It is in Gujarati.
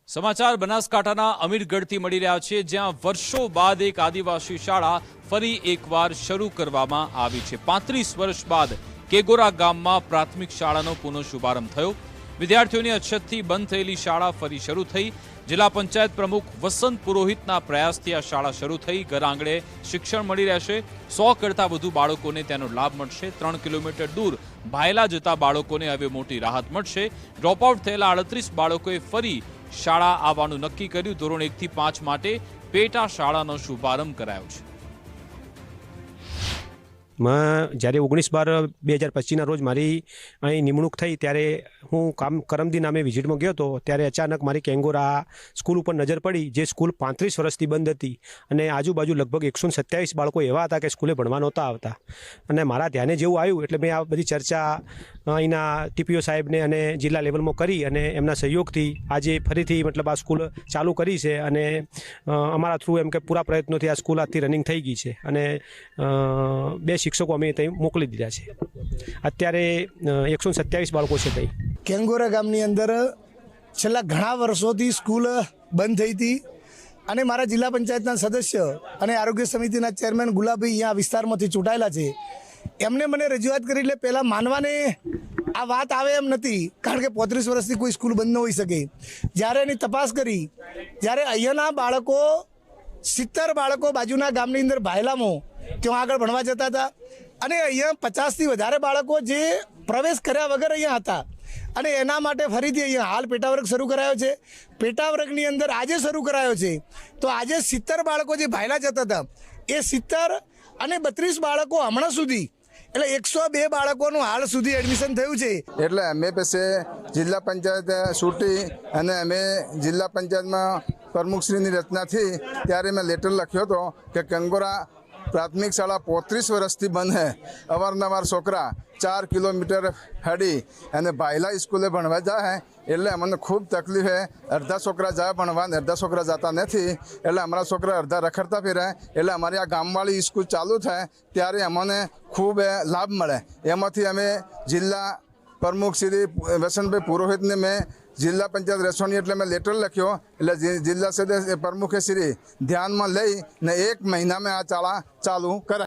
સમાચાર બનાસકાંઠાના અમીરગઢથી મળી રહ્યા છે, જ્યાં વર્ષો બાદ એક આદિવાસી શાળા ફરી એકવાર શરૂ કરવામાં આવી છે। 35 વર્ષ બાદ કેગોરા ગામમાં પ્રાથમિક શાળાનો પુનઃ શુભારંભ થયો। વિદ્યાર્થીઓની અછતથી બંધ થયેલી શાળા ફરી શરૂ થઈ। જિલ્લા પંચાયત પ્રમુખ વસંત પુરોહિતના પ્રયાસથી આ શાળા શરૂ થઈ। ઘર આંગણે શિક્ષણ મળી રહેશે। 100 કરતાં વધુ બાળકોને તેનો લાભ મળશે। 3 કિલોમીટર દૂર ભાયલા જતા બાળકોને હવે મોટી રાહત મળશે। ડ્રોપઆઉટ થયેલા 38 બાળકોએ ફરી શાળા આવવાનું નક્કી કર્યું। ધોરણ 1 થી 5 માટે પેટા શાળાનો શુભારંભ કરાયો છે। જ્યારે 19/12/2025ના રોજ મારી અહીં નિમણૂક થઈ ત્યારે હું કરમદી નામે વિઝિટમાં ગયો હતો। ત્યારે અચાનક મારી કેંગોરા સ્કૂલ ઉપર નજર પડી, જે સ્કૂલ 35 વર્ષથી બંધ હતી અને આજુબાજુ લગભગ 127 બાળકો એવા હતા કે સ્કૂલે ભણવા નહોતા આવતા। અને મારા ધ્યાને જેવું આવ્યું એટલે મેં આ બધી ચર્ચા અહીંના ટીપીઓ સાહેબને અને જિલ્લા લેવલમાં કરી અને એમના સહયોગથી આજે ફરીથી મતલબ આ સ્કૂલ ચાલુ કરી છે। અને અમારા થ્રુ એમ કે પૂરા પ્રયત્નોથી આ સ્કૂલ આજથી રનિંગ થઈ ગઈ છે અને 2 શિક્ષકો અમે ત્યાં મોકલી દીધા છે। અત્યારે 127 બાળકો છે ત્યાં કેંગોરા ગામની અંદર છેલ્લા ઘણા વર્ષોથી સ્કૂલ બંધ થઈ હતી અને મારા જિલ્લા પંચાયતના સદસ્ય અને આરોગ્ય સમિતિના ચેરમેન ગુલાબભાઈ અહીંયા વિસ્તારમાંથી ચૂંટાયેલા છે। એમને મને રજૂઆત કરી એટલે પહેલાં માનવાને આ વાત આવે એમ નથી, કારણ કે 35 વર્ષથી કોઈ સ્કૂલ બંધ ન હોઈ શકે। જ્યારે એની તપાસ કરી, જ્યારે અહીંયાના બાળકો 70 બાળકો બાજુના ગામની અંદર ભાયલામાં ત્યાં આગળ ભણવા જતા હતા અને અહીંયા 50થી વધારે બાળકો જે પ્રવેશ કર્યા વગર અહીંયા હતા અને એના માટે ફરીથી અહીંયા હાલ પેટાવર્ગ શરૂ કરાયો છે। પેટાવર્ગની અંદર આજે શરૂ કરાયો છે તો આજે 70 બાળકો જે ભાયલા જતા હતા એ 70 અને 32 બાળકો હમણાં સુધી એટલે 102 બાળકોનું હાલ સુધી એડમિશન થયું છે। એટલે અમે પછી જિલ્લા પંચાયત છૂટી અને અમે જિલ્લા પંચાયતમાં પ્રમુખશ્રીની રચનાથી ત્યારે મેં લેટર લખ્યો હતો કે કેંગોરા પ્રાથમિક શાળા 35 વર્ષથી બંધ છે। અવારનવાર છોકરા 4 કિલોમીટર હેડી અને ભાયલા સ્કૂલે ભણવા જાય એટલે અમને ખૂબ તકલીફ છે। અડધા છોકરા જાય ભણવા ને અડધા છોકરા જતા નથી, એટલે અમારા છોકરા અડધા રખડતા ફેરે। એટલે અમારી આ ગામવાળી સ્કૂલ ચાલુ થાય ત્યારે અમને ખૂબ લાભ મળે। એમાંથી અમે જિલ્લા પ્રમુખ શ્રી વસંતભાઈ પુરોહિતને મેં જિલ્લા પંચાયત રસોની એટલે મેં લેટર લખ્યો, એટલે જિલ્લા સદસ્ય પ્રમુખે શ્રી ધ્યાનમાં લઈને 1 મહિનામાં આ શાળા ચાલુ કરાય।